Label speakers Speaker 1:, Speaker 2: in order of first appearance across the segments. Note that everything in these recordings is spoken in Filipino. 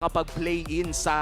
Speaker 1: kapag play-in sa,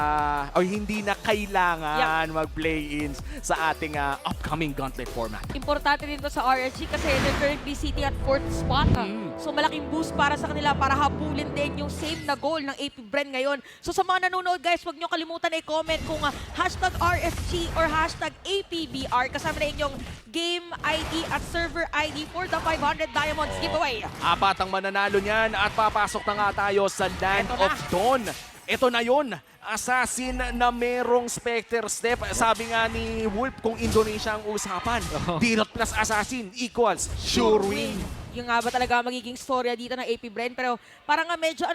Speaker 1: o hindi na kailangan mag-play-in sa ating upcoming gauntlet format.
Speaker 2: Importante din to sa RSG kasi they're currently sitting at 4th spot. So malaking boost para sa kanila para habulin din yung same na goal ng AP Bren ngayon. So sa mga nanonood guys, huwag nyo kalimutan i-comment kung hashtag RSG or hashtag APBR kasama na inyong game ID at server ID for the 500 Diamonds giveaway.
Speaker 1: Apat ang mananalo niyan at papasok na nga tayo sa Land of Dawn. Ito na yun, assassin na merong Spectre Step. Sabi nga ni Wolf, kung Indonesia ang usapan, Dirot plus assassin equals sure win.
Speaker 2: Yung nga ba talaga magiging storya dito ng AP Bren. Pero parang nga medyo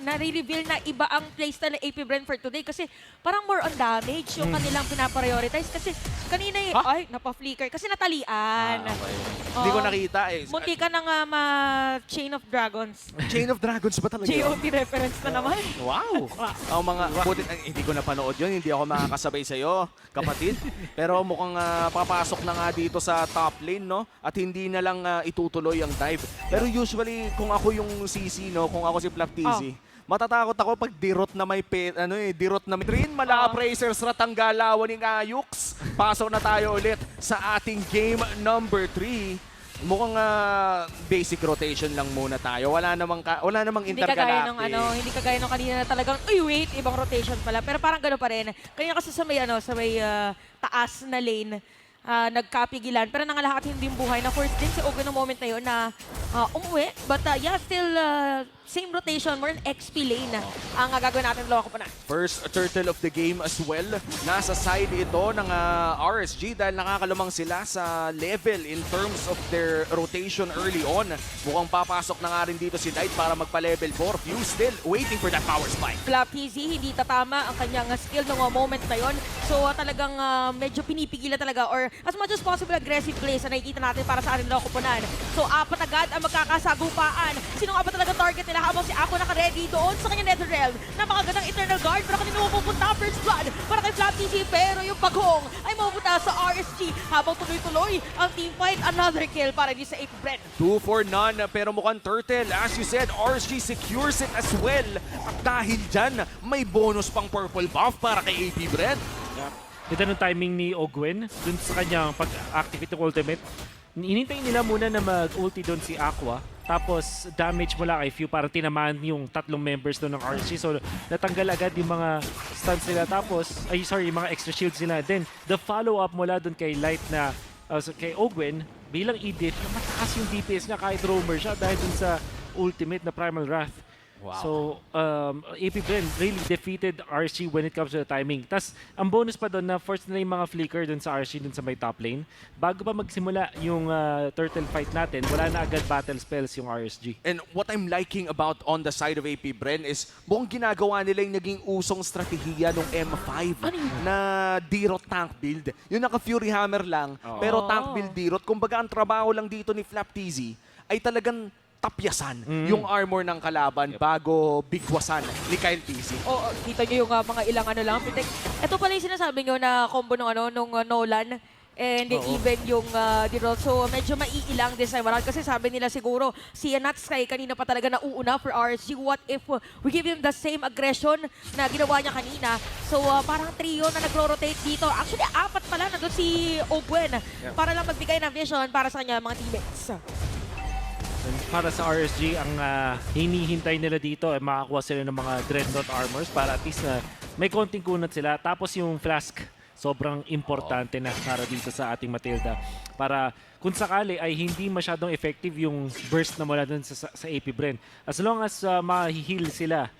Speaker 2: nare-reveal na iba ang playstyle ng AP Bren for today. Kasi parang more on damage yung kanilang pinaprioritize. Kasi kanina ay, napa-flicker. Kasi natalian.
Speaker 1: Hindi ko nakita eh.
Speaker 2: Munti ka na nga Chain of Dragons.
Speaker 1: Chain of Dragons ba talaga yun?
Speaker 2: GOT reference na naman.
Speaker 1: Wow! Ang mga, hindi ko napanood yun, hindi ako makakasabay sa'yo, kapatid. Pero mukhang papasok na nga dito sa top lane, no? At hindi na lang itutuloy ang dive. Pero usually, kung ako yung CC, no? Kung ako si Flaptizi, matatakot ako pag dirot na may dirot na may train, mala appraisers ratanggalawan ng Ayux. Pasok na tayo ulit sa ating game number 3. Mukhang basic rotation lang muna tayo. Wala namang intergalactic.
Speaker 2: Hindi kagaya nung kanina na talagang, uy wait, ibang rotation pala. Pero parang gano'n pa rin. Kanina kasi sa may, taas na lane, nagkapigilan. Pero nangalahat hindi yung buhay na force din si Ogun ng moment na yun na umuwi. But still same rotation, more an XP lane ang gagawin natin dalawa ko pa na.
Speaker 1: First turtle of the game as well. Nasa side ito ng RSG dahil nakakalumang sila sa level in terms of their rotation early on. Mukhang papasok na nga rin dito si Knight para magpa-level 4. Few still waiting for that power spike.
Speaker 2: Flaptizi, hindi tatama ang kanyang skill ng moment na yon. So talagang medyo pinipigilan talaga or as much as possible aggressive plays na nakikita natin para sa ating dalawa kupunan. So apat agad ang magkakasagupaan. Sino nga ba talaga target nila habang si Ako naka-ready doon sa kanyang Netherrealm? Napakagandang Eternal Guard pero kanina mapupunta First Blood para kay Flaptizi pero yung pagong ay mapupunta sa RSG habang tuloy-tuloy ang teamfight. Another kill para di sa AP Bren.
Speaker 1: 2 for none pero mukhang turtle. As you said, RSG secures it as well. At dahil dyan, may bonus pang purple buff para kay AP Bren.
Speaker 3: Ito ng timing ni Ogwen dun sa kanyang pag-activate ng ultimate. Inintay nila muna na mag-ulti doon si Aqua. Tapos damage mula kay Few para tinamaan yung tatlong members doon ng RSG. So natanggal agad yung mga stuns nila. Tapos, yung mga extra shields nila. Then the follow-up mula doon kay Light na, kay Ogwen, bilang Edith, mataas yung DPS niya kahit roamer siya dahil dun sa ultimate na Primal Wrath.
Speaker 1: Wow.
Speaker 3: So, AP Bren really defeated RSG when it comes to the timing. Tas ang bonus pa doon na force na yung mga flicker doon sa RSG doon sa may top lane. Bago pa magsimula yung turtle fight natin, wala na agad battle spells yung RSG.
Speaker 1: And what I'm liking about on the side of AP Bren is buong ginagawa nila yung naging usong strategiya ng M5 na Dirot tank build. Yung naka-Fury Hammer lang, pero tank build Dirot. Kumbaga ang trabaho lang dito ni Flaptizi ay talagang tapyasan yung armor ng kalaban bago bigwasan ni Kyle TC.
Speaker 2: Kita nyo yung mga ilang lang. Ito pala yung sinasabi nyo na combo nung Nolan and even yung Dirot. So medyo maiilang this time around kasi sabi nila siguro si Nat Sky kanina pa talaga nauuna for RSG. What if we give him the same aggression na ginawa niya kanina? So parang trio na nagro-rotate dito. Actually, apat pala na doon si Ogwen para lang magbigay ng vision para sa kanya mga teammates.
Speaker 3: And para sa RSG, ang hinihintay nila dito ay makakuha sila ng mga Dreadnought armors para at least may konting kunat sila. Tapos yung flask, sobrang importante na para dito sa ating Matilda. Para kung sakali ay hindi masyadong effective yung burst na mula dun sa AP Bren. As long as ma-heal sila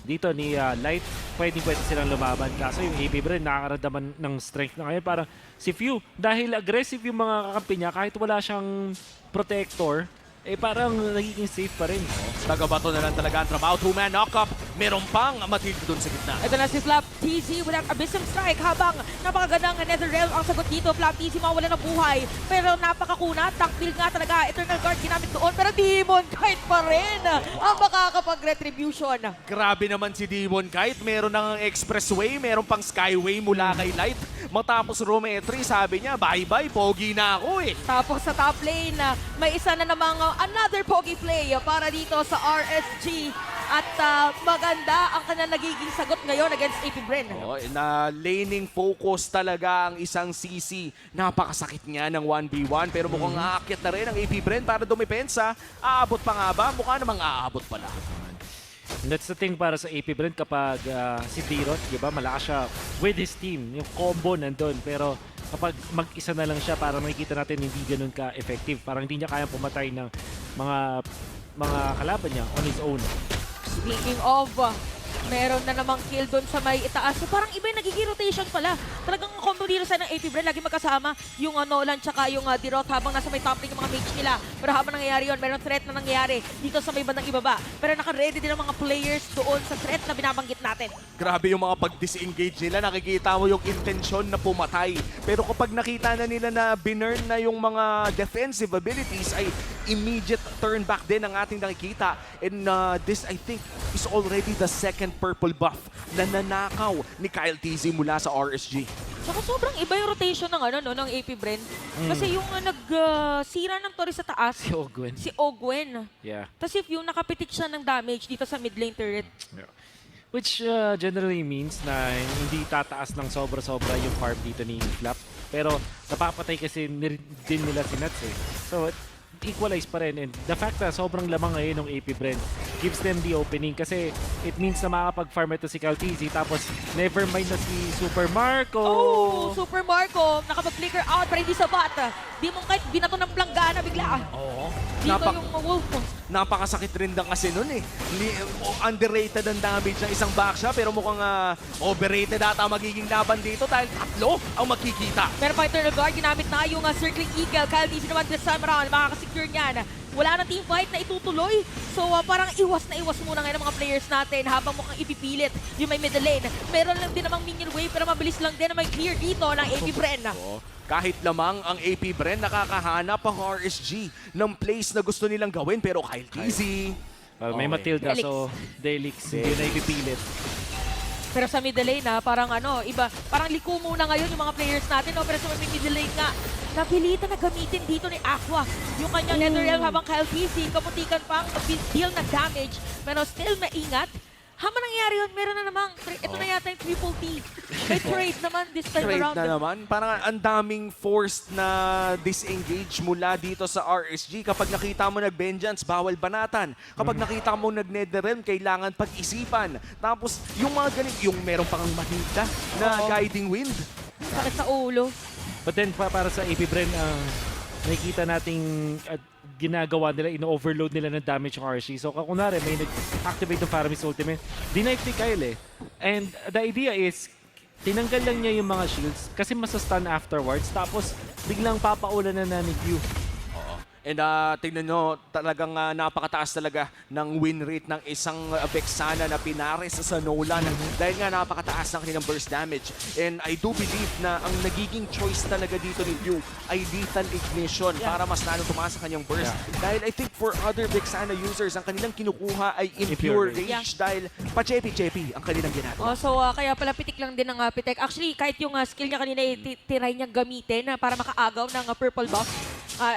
Speaker 3: dito ni Light, pwede silang lumaban. Kaso yung AP Bren nakakaramdaman ng strength na ngayon. Parang si Few, dahil aggressive yung mga kakampi niya, kahit wala siyang protector, parang nagiging safe pa rin.
Speaker 1: Taga-bato na lang talaga ang trabaho. Two-man knock-up. Meron pang Matilda dun sa gitna.
Speaker 2: Ito na si Flaptizi with an Abyssum Strike habang napakagandang Netherrealm ang sagot dito. Flaptizi mawala ng buhay pero napakakuna. Tank build nga talaga. Eternal Guard ginamit doon pero Demon Kite pa rin ang makakapag-retribution.
Speaker 1: Grabe naman si Demon Kite. Meron ng expressway, meron pang skyway mula kay Light. Matapos Rometri, sabi niya, bye-bye, pogi na ako eh.
Speaker 2: Tapos sa top lane, may isa na namang another pogi play para dito sa RSG. At maganda ang kanyang nagiging sagot ngayon against AP Bren.
Speaker 1: Oh, na laning focus talaga ang isang CC. Napakasakit niya ng 1v1 pero mukhang aakyat na rin ang AP Bren para dumipensa. Aabot pa nga ba? Mukha namang aabot pala.
Speaker 3: And that's the thing para sa AP Brand kapag si Dirot, di ba, malakas siya with his team. Yung combo nandun. Pero kapag mag-isa na lang siya, parang makikita natin hindi ganun ka-effective. Parang hindi niya kayang pumatay ng mga kalaban niya on his own.
Speaker 2: Speaking of, meron na namang kill doon sa may itaas. So parang iba yung nagiging rotation pala. Talagang combo dito sa ng AP Bren, lagi magkasama yung Nolan tsaka yung Dirot habang nasa may top lane yung mga mage nila. Pero habang nangyayari yun, meron threat na nangyayari dito sa may bandang ibaba. Pero naka-ready din ang mga players doon sa threat na binabanggit natin.
Speaker 1: Grabe yung mga pag-disengage nila. Nakikita mo yung intensyon na pumatay. Pero kapag nakita na nila na binurn na yung mga defensive abilities, ay immediate turn back din ang ating nakikita. And this, I think, is already the second purple buff na nanakaw ni Kyle TZ mula sa RSG.
Speaker 2: Saka sobrang iba yung rotation ng ng AP Bren. Kasi yung nagsira ng Torre sa taas,
Speaker 3: Si Ogwen.
Speaker 2: si Ogwen.
Speaker 3: Yeah.
Speaker 2: Tapos if yung nakapitik siya ng damage dito sa mid lane turret.
Speaker 3: Which generally means na hindi tataas ng sobra-sobra yung farm dito ni Flap. Pero napapatay kasi din nila si Nuts eh. So equalize pa rin. And the fact na sobrang lamang ngayon ng AP Bren gives them the opening kasi it means na makakapag-farm ito si Caltizi. Tapos never mind na si Super Marco.
Speaker 2: Oh, Super Marco, nakapag-flicker out pero hindi sapat. Di mo kahit binato ng planggana bigla.
Speaker 1: Oo.
Speaker 2: Dito yung wolf.
Speaker 1: Napakasakit rin lang kasi nun eh. Underrated ang damage ng isang backsha pero mukhang overrated ata magiging laban dito dahil tatlo ang magkikita.
Speaker 2: Pero pa eternal guard, ginamit na yung circling eagle. Kyle DC naman this time around, makakasecure niyan. Wala na team fight na itutuloy. So parang iwas na iwas muna ngayon ang mga players natin habang mukhang ipipilit yung may middle lane. Meron lang din namang minion wave pero mabilis lang din na may clear dito ng AP Bren.
Speaker 1: Kahit lamang ang AP Bren, nakakahanap ang RSG ng place na gusto nilang gawin. Pero Kyle TZ,
Speaker 3: Well, may
Speaker 1: Okay.
Speaker 3: Matilda,
Speaker 2: Delix.
Speaker 3: so Delix hindi na ipipilit.
Speaker 2: Pero sa middle lane parang iba, parang liko muna ngayon yung mga players natin, no? Pero sa may middle lane nga, napilitan na gamitin dito ni Aqua yung kanyang Netherrealm habang Kyle PC, kaputikan pang deal na damage, pero still maingat. Habang nangyari yun, meron na namang, ito na yata yung triple T. May trade naman this time
Speaker 1: trade
Speaker 2: around.
Speaker 1: na naman. Parang ang daming forced na disengage mula dito sa RSG. Kapag nakita mo nag-vengeance, bawal banatan. Kapag nakita mo nag-netherrealm, kailangan pag-isipan. Tapos yung mga ganit, yung meron pang Matilda na guiding wind.
Speaker 2: Sakit sa ulo.
Speaker 3: But then para sa AP Bren, nakikita nating ginagawa nila, ino-overload nila ng damage yung RSG. So kunwari may nag-activate ng Faramis ultimate, denied ni Kyle eh. And the idea is, tinanggal lang niya yung mga shields kasi masastun afterwards. Tapos biglang papaulan na ni Q.
Speaker 1: And tingnan nyo, talagang napakataas talaga ng win rate ng isang Vexana na pinares sa Nolan. Dahil nga napakataas ng kanilang burst damage. And I do believe na ang nagiging choice talaga dito ni Q ay lethal ignition para mas lalong tumaas sa kanyang burst. Dahil I think for other Vexana users, ang kanilang kinukuha ay impure
Speaker 3: Impure
Speaker 1: rage dahil pa-chepi-chepi ang kanilang ginagawa.
Speaker 2: So kaya pala pitik lang din ng Pitek. Actually, kahit yung skill niya kanina, tinry niyang gamitin para makaagaw ng purple buff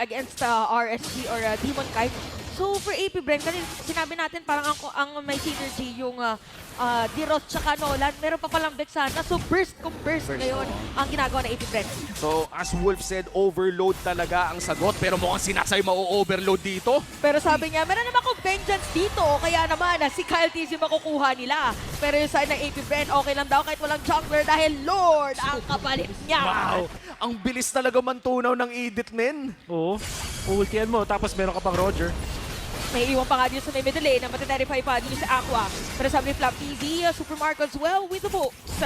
Speaker 2: against RSG or Demon Kite. So for AP Bren, kasi sinabi natin parang ang may synergy yung Dirot tsaka Nolan. Meron pa palang Vexana. So burst ngayon ang ginagawa ng AP Bren.
Speaker 1: So as Wolf said, overload talaga ang sagot. Pero mukhang sinasay ma-overload dito.
Speaker 2: Pero sabi niya, meron naman akong vengeance dito. Kaya naman, si Kyle TZ makukuha nila. Pero yung side ng AP Bren, okay lang daw kahit walang jungler dahil Lord ang kapalit niya.
Speaker 1: Wow! Ang bilis talaga mantunaw ng Edith, men.
Speaker 3: Oo, ultian mo, tapos meron ka pang Roger.
Speaker 2: May iwan pa nga dito sa may middle lane na matiterify pa dito sa Aqua. Pero sabi ni Flap TZ, Super Marco as well with the books.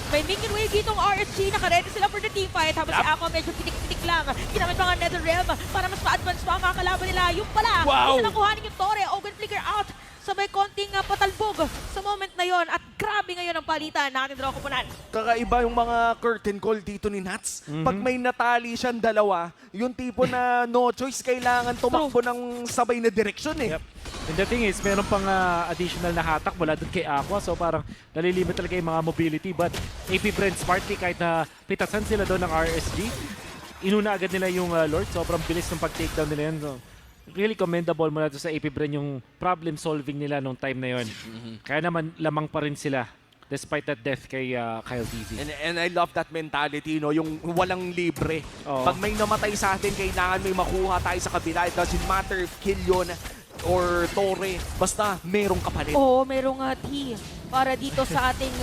Speaker 2: May minion wave ditong RSG, nakaredy sila for the team fight. Habang si Aqua medyo pitik-pitik lang. Ginamit pa nga Netherrealm para mas ma-advance pa ang mga kalaban nila. Yung pala,
Speaker 1: Wow!
Speaker 2: isa nakuhanin yung Torre, Open Flicker out. Sabay konting patalbog sa moment na yon at grabe ngayon ang palitan natin draw kupunan.
Speaker 1: Kakaiba yung mga curtain call dito ni Nats. Pag may natali siyang dalawa, yung tipo na no choice, kailangan tumakbo ng sabay na direksyon eh.
Speaker 3: Yep. And the thing is, meron pang additional na hatak mula doon kay Aqua. So parang nalilimit talaga yung mga mobility. But AP Bren smartly, kahit na pitasan sila doon ng RSG, inuna agad nila yung Lord. Sobrang bilis ng pag-takedown nila yan. So, really commendable mula doon sa AP Bren yung problem solving nila nung time na yon. Kaya naman lamang pa rin sila despite that death kay Kyle TZ.
Speaker 1: And I love that mentality, no? Yung walang libre.
Speaker 3: Oo.
Speaker 1: Pag may namatay sa atin, kailangan may makuha tayo sa kabila. It doesn't matter if kill yun or Torre. Basta merong kapalit.
Speaker 2: Oo, merong T para dito sa ating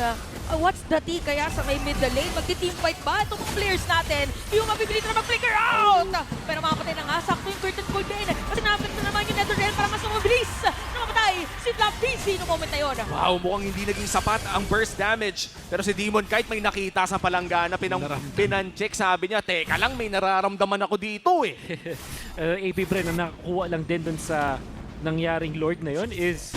Speaker 2: what's the T kaya sa may middle lane? Magti-teamfight ba itong mga players natin? Yung mapipili na mag-flicker out! Pero makapatay na nga, sakto yung curtain call din. Kasi napit na naman yung NetherRealm para mas mabilis na mapatay si Flap TZ noong moment na yun.
Speaker 1: Wow, mukhang hindi naging sapat ang burst damage. Pero si Demon Kite may nakita sa palanggana, pinancheck, sabi niya, teka lang, may nararamdaman ako dito eh.
Speaker 3: AP Bren na nakuha lang din dun sa nangyaring Lord na yon is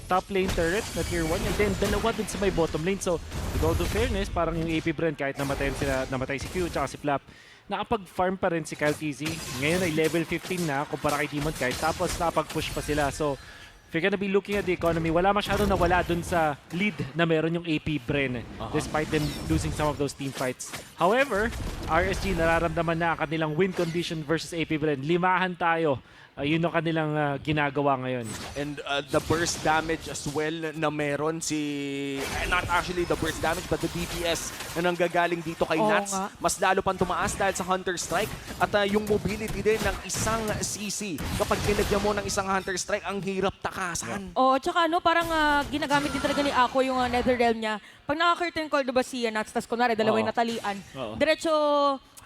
Speaker 3: top lane turret na tier 1 and then dalawa dun sa may bottom lane. So, with all due fairness, parang yung AP Bren kahit namatay si Q at si Flap, nakapag-farm pa rin si Kyle TZ. Ngayon ay level 15 na kumpara kay Demon Kite, tapos nakapag-push pa sila. So, if you're gonna be looking at the economy, wala masyado nawala dun sa lead na meron yung AP Bren despite them losing some of those team fights. However, RSG nararamdaman na ang kanilang win condition versus AP Bren. Limahan tayo. Yun ang kanilang ginagawa ngayon.
Speaker 1: And the burst damage as well na meron si... not actually the burst damage, but the DPS na nanggagaling dito kay
Speaker 2: Oo
Speaker 1: Nats.
Speaker 2: nga.
Speaker 1: Mas lalo pang tumaas dahil sa Hunter Strike. At yung mobility din ng isang CC. Kapag kinagyan mo ng isang Hunter Strike, ang hirap takasan.
Speaker 2: Oo, tsaka parang ginagamit din talaga ni Ako yung NetherRealm niya. Pag naka-curtain call, diba si Nats, tas kunwari, dalawa yung
Speaker 3: Oo.
Speaker 2: natalian.
Speaker 3: Oo.
Speaker 2: Diretso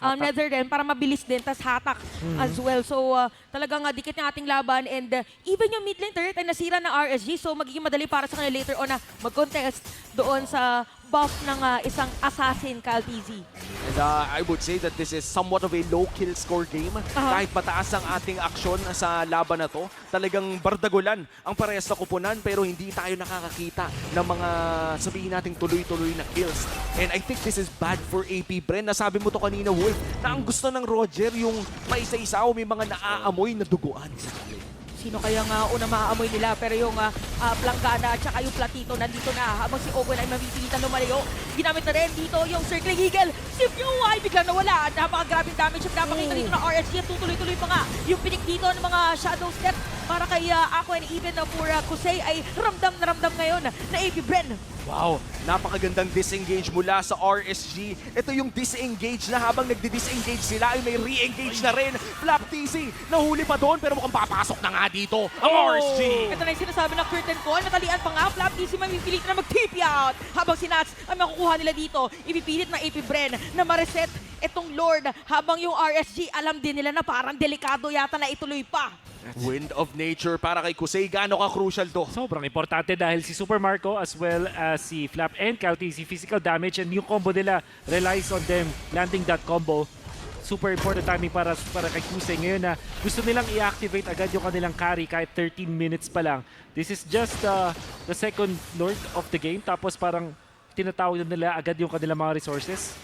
Speaker 2: NetherRealm para mabilis din, tas hatak as well. So talagang dikit ng ating laban and even yung mid lane turret ay nasira ng RSG. So magiging madali para sa kanila later on na mag-contest doon sa buff ng isang assassin, Kyle TZ.
Speaker 1: And I would say that this is somewhat of a low kill score game. Kahit mataas ang ating aksyon sa laban na to, talagang bardagulan ang parehas na kupunan pero hindi tayo nakakakita ng mga sabihin nating tuloy-tuloy na kills. And I think this is bad for AP Bren. Nasabi mo to kanina, Wolf, na ang gusto ng Roger yung paisa-isa o may mga naaamoy na duguan.
Speaker 2: Sino kaya nga una maaamoy nila, pero yung Planggana at saka yung Platito nandito na habang si Owen ay mamipilitan lumalayo. Ginamit na rin dito yung Circling Eagle. Si Pew ay biglang nawala. Napakagrabing damage yung napakita dito ng RSG. Tutuloy-tuloy pa nga yung pinik dito ng mga Shadow Step para kay Ako and even for Kusei ay ramdam na ramdam ngayon na AP Bren.
Speaker 1: Wow, napakagandang disengage mula sa RSG. Ito yung disengage na habang nagdi-disengage sila ay may re-engage na rin. Flap TZ, nahuli pa doon pero mukhang papasok na nga dito ang RSG.
Speaker 2: Ito na yung sinasabi ng curtain call. Natalian pa nga. Flap TZ mamipilit na mag-TP out. Habang si Nats ay makukuha nila dito. Ipipilit ng AP Bren na ma-reset itong Lord. Habang yung RSG alam din nila na parang delikado yata na ituloy pa.
Speaker 1: Wind of Nature para kay Kusei. Gaano ka-crucial to?
Speaker 3: Sobrang importante dahil si Super Marco as well as si Flap and Kyle TZ physical damage and yung combo nila relies on them landing that combo. Super important timing para kay Kusei ngayon na gusto nilang i-activate agad yung kanilang carry kahit 13 minutes pa lang. This is just the second Lord of the game tapos parang tinatawag na nila agad yung kanilang mga resources.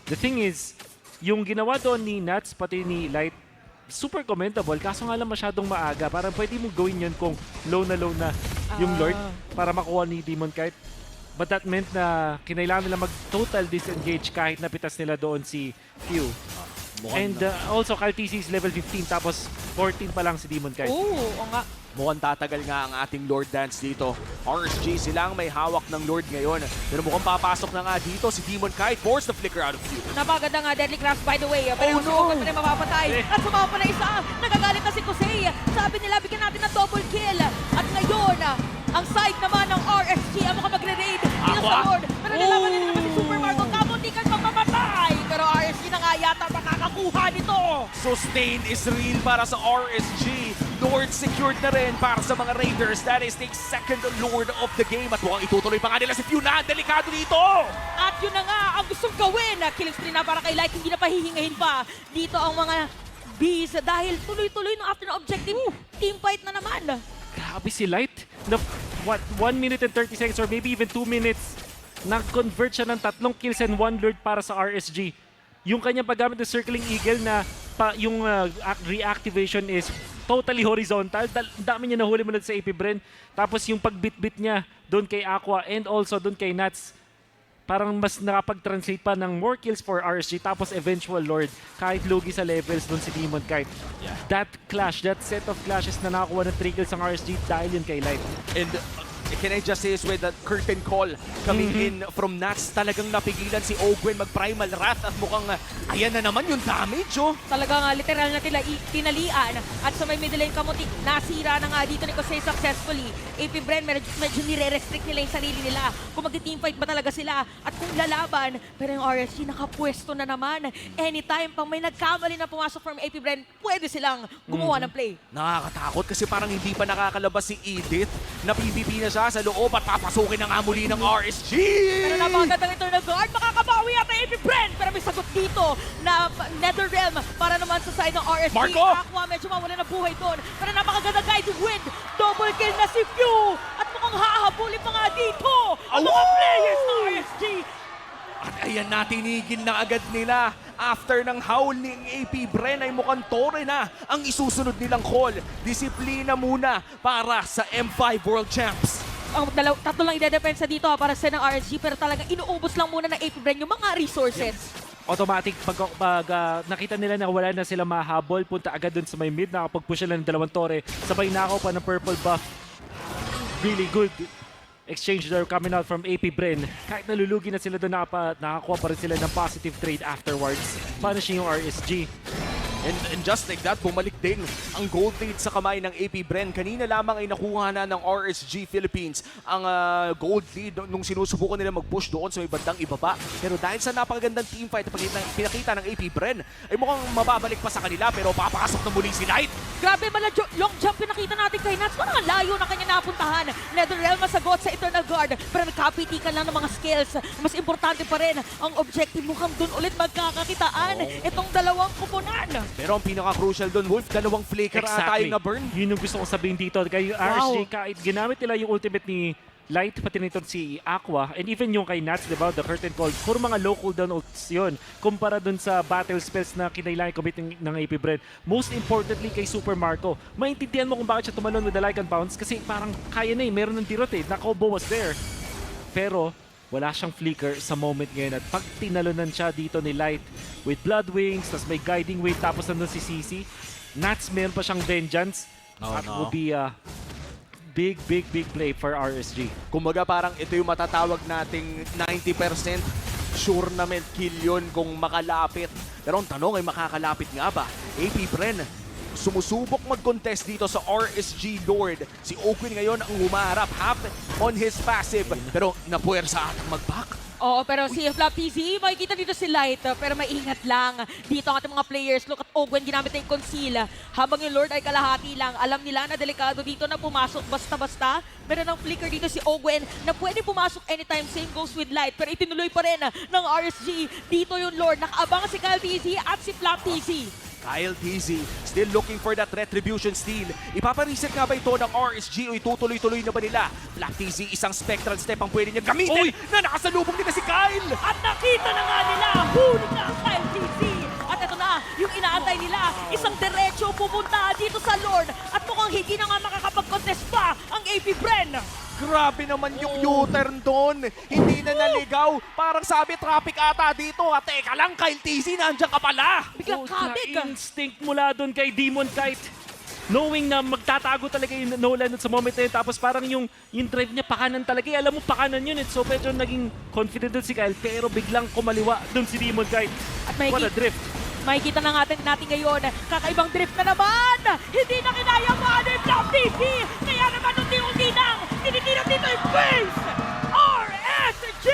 Speaker 3: The thing is, yung ginawa doon ni Nats pati ni Light super commendable, kaso nga lang masyadong maaga. Parang pwede mong gawin yun kung low na yung Lord para makuha ni Demon Kite. But that meant na kinailangan nila mag-total disengage kahit napitas nila doon si Q. And also, Kyle TZ is level 15 tapos 14 pa lang si Demon Kite.
Speaker 2: Oo nga.
Speaker 1: Mukhang tatagal nga ang ating Lord Dance dito. RSG silang may hawak ng Lord ngayon. Pero mukhang papasok na nga dito si Demon Kite. Force the flicker out of view.
Speaker 2: Napaganda nga Deadly Grasp by the way. Pero si Owen pa rin mapapatay. At sumama pa na isa. Nagagalit na si Kusei. Sabi nila bigyan natin ng double kill. At ngayon, ang side naman ng RSG ang makapagre-raid dito sa Lord. Pero nilaban din naman si Super Marco. Kamuntikan magpapatay. Pero RSG na nga yata makakakuha nito.
Speaker 1: Sustain is real para sa RSG. Lord secured na rin para sa mga Raiders. That is the second Lord of the game. At mukhang itutuloy pa nga nila si Fiona. Delikado dito!
Speaker 2: At yun na nga ang gustong gawin. Killing spree na para kay Light. Hindi na pahihingahin pa. Dito ang mga Bees dahil tuloy-tuloy no after ng objective. Team fight na naman.
Speaker 3: Grabe si Light. Na, 1 minute and 30 seconds or maybe even 2 minutes, nag-convert siya ng 3 kills and 1 Lord para sa RSG. Yung kanyang paggamit ng Circling Eagle na yung reactivation is totally horizontal. Dami niya nahuli mula sa AP Bren. Tapos yung pagbit-bit niya doon kay Aqua and also doon kay Nats. parang mas nakapag-translate pa ng more kills for RSG tapos eventual Lord kahit lugi sa levels doon si Demon Kite. That clash, that set of clashes na nakakuha ng 3 kills ang RSG dahil yun kay Light.
Speaker 1: And can I just say is with that curtain call coming in from Nats, talagang napigilan si Ogwen mag-primal wrath at mukhang ayan na naman yung damage, oh.
Speaker 2: Talagang literal na tinalian at sa may middle lane kamutik, nasira na nga dito ni Kosei successfully. AP Bren, medyo nire-restrict nila yung sarili nila kung mag-teamfight ba talaga sila at kung lalaban. Pero yung RSG nakapwesto na naman. Anytime pang may nagkamali na pumasok from AP Bren, pwede silang gumawa ng play.
Speaker 1: Nakakatakot kasi parang hindi pa nakakalabas si Edith na PvP na siya sa loob at papasukin na nga muli ng RSG!
Speaker 2: Pero napakagandang internal guard, makakabawi yata AP Bren. Pero may sagot dito na Netherrealm para naman sa side ng RSG.
Speaker 1: Marco!
Speaker 2: Aqua medyo mawala na buhay doon. Pero napakagandang guiding wind. Double kill na si Q. At mukhang hahabulin pa nga dito ang mga players ng RSG.
Speaker 1: At ayan na, tinigil na agad nila. After ng howl ng AP Bren ay mukhang tore na ang isusunod nilang call. Disiplina muna para sa M5 World Champs.
Speaker 2: Ang tatlo lang ide-depensa dito para sa ng RSG, pero talagang inuubos lang muna ng AP Bren yung mga resources.
Speaker 3: Automatic, pag nakita nila na wala na sila mahabol, punta agad dun sa may mid, nakapag-push sila ng 2 tore, sabay nakaw pa ng purple buff. Really good exchange there coming out from AP Bren. Kahit nalulugi na sila doon, nakakuha pa rin sila ng positive trade afterwards. Punishing yung RSG.
Speaker 1: And just like that, bumalik din ang gold lead sa kamay ng AP Bren. Kanina lamang ay nakuha na ng RSG Philippines ang gold lead nung sinusubukan nila mag-push doon sa may bandang ibaba. Pero dahil sa napakagandang teamfight na pinakita ng AP Bren, ay mukhang mababalik pa sa kanila pero papasok na muli si Light.
Speaker 2: Grabe, long jump pinakita natin kay Nats. Parang ang layo na kanya napuntahan. Netherrealm masagot sa Eternal Guard. Pero nagkapitikan lang ng mga skills. Mas importante pa rin ang objective. Mukhang dun ulit magkakakitaan. Itong dalawang kupunan.
Speaker 1: Pero ang pinaka-crucial doon, Wolf, 2 flicker ata yung na-burn.
Speaker 3: Yun yung gusto kong sabihin dito. Kaya yung RSG, kahit ginamit nila yung ultimate ni Light, pati nito si Aqua, and even yung kay Nats, diba, the curtain call, puro mga low cooldown ults yun. Kumpara dun sa battle spells na kinailangan commit ng AP Bren. Most importantly kay Super Marco, maintindihan mo kung bakit siya tumalon with the Lycan Bounce kasi parang kaya na meron ng dirot na-combo was there. Pero wala siyang flicker sa moment ngayon at pag tinalunan siya dito ni Light with Blood Wings, tapos may Guiding Wave, tapos nandun si CC, Nats meron pa siyang Vengeance. That will be a big play for RSG.
Speaker 1: Kumbaga parang ito yung matatawag nating 90% sure na may kill yun kung makalapit. Pero ang tanong ay makakalapit nga ba? AP Bren, sumusubok mag-contest dito sa RSG Lord. Si Ogwen ngayon ang humarap half on his passive. Pero napuwersa atang mag-back.
Speaker 2: Oo, pero si Flap TZ, makikita dito si Light, pero maingat lang. Dito ang ating mga players, look at Ogwen, ginamit na yung conceal. Habang yung Lord ay kalahati lang, alam nila na delikado dito na pumasok basta-basta. Meron ng flicker dito si Ogwen na pwede pumasok anytime, same goes with Light. Pero itinuloy pa rin ng RSG. Dito yung Lord, nakaabang si Kyle TZ at si Flap TZ.
Speaker 1: Kyle TZ still looking for that retribution steal. Ipapareset nga ba ito ng RSG o itutuloy-tuloy na ba nila? Black TZ, isang spectral step ang pwede niya gamitin na nakasalubong nila si Kyle!
Speaker 2: At nakita na nga nila, huli na ang Kyle TZ. At ito na, yung inaantay nila, isang diretso pupunta dito sa Lord. At mukhang hindi na nga makakapag-contest pa ang AP Bren.
Speaker 1: Grabe naman yung U-turn doon. Hindi na naligaw. Parang sabi traffic ata dito. At teka lang, Kyle TZ, nandiyan ka pala.
Speaker 2: Biglang kabig.
Speaker 3: Instinct mula doon kay Demon Kite. Knowing na magtatago talaga yung Nolan sa moment na yun. Tapos parang yung drive niya pakanan talaga. Alam mo, pakanan yun. So medyo naging confident doon si Kyle. Pero biglang kumaliwa doon si Demon Kite.
Speaker 2: At
Speaker 3: What a drift.
Speaker 2: makikita na natin ngayon, kakaibang drift na naman! Hindi na kinaya pa ni Flap TV! Kaya naman unti-unti nang tinitira dito yung face! RSG!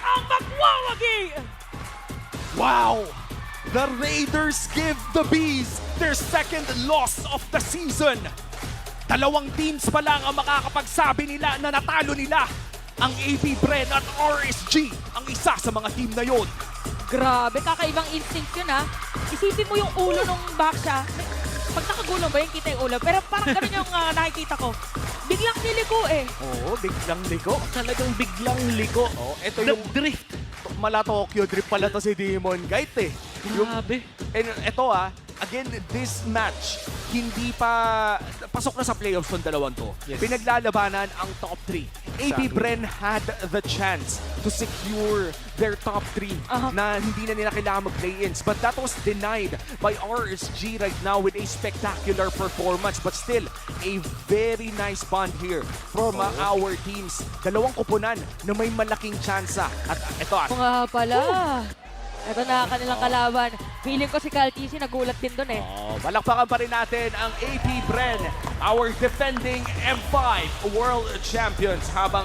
Speaker 2: Ang magwawagi!
Speaker 1: Wow! The Raiders give the Bees their second loss of the season. 2 teams pa lang ang makakapagsabi nila na natalo nila. Ang AP Bren at RSG ang isa sa mga team na yon.
Speaker 2: Grabe, kakaibang instinct yun ha. Isipin mo yung ulo nung Baksha. Pag nakagulong ba yung kita yung ulo? Pero parang ganun yung nakikita ko. Biglang niliko eh.
Speaker 1: Oo, biglang liko.
Speaker 3: Talagang biglang liko.
Speaker 1: Oh, ito yung
Speaker 3: drift.
Speaker 1: mala Tokyo drift pala to si Demon Kite eh.
Speaker 3: Grabe.
Speaker 1: And ito again, this match, hindi pa, pasok na sa playoffs tong dalawang to.
Speaker 3: Yes.
Speaker 1: Pinaglalabanan ang top 3. AP
Speaker 3: Exactly.
Speaker 1: Bren had the chance to secure their top 3 na hindi na nila kailangan mag-play-ins. But that was denied by RSG right now with a spectacular performance. But still, a very nice bond here from our teams. Dalawang kupunan na may malaking tsansa. At ito,
Speaker 2: Mga pala. Ito na kanilang kalaban. Feeling ko si Caltisi nagulat din dun eh.
Speaker 1: palakpakan pa rin natin ang AP Bren, our defending M5 World Champions habang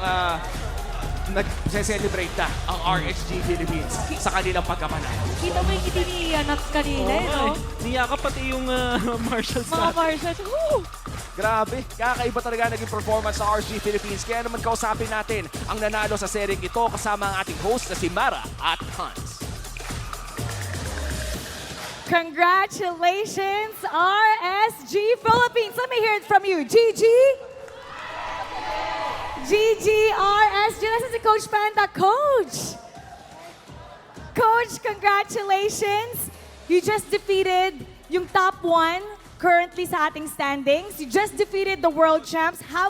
Speaker 1: nag-celebrate na ang RSG Philippines sa kanilang pagkapanalo.
Speaker 2: Kita mo yung ngiti ni Nats kanina eh, no?
Speaker 3: Niyaka pati yung martial
Speaker 2: Mga
Speaker 3: style.
Speaker 2: marshals. Woo!
Speaker 1: Grabe, kakaiba talaga naging performance sa RSG Philippines. Kaya naman kausapin natin ang nanalo sa seryeng ito kasama ang ating host na si Mara at Hans.
Speaker 4: Congratulations, RSG Philippines. Let me hear it from you. GG. GG, RSG. This is Coach Panda. Coach. Coach, congratulations. You just defeated yung top 1 currently sa ating standings. You just defeated the world champs. How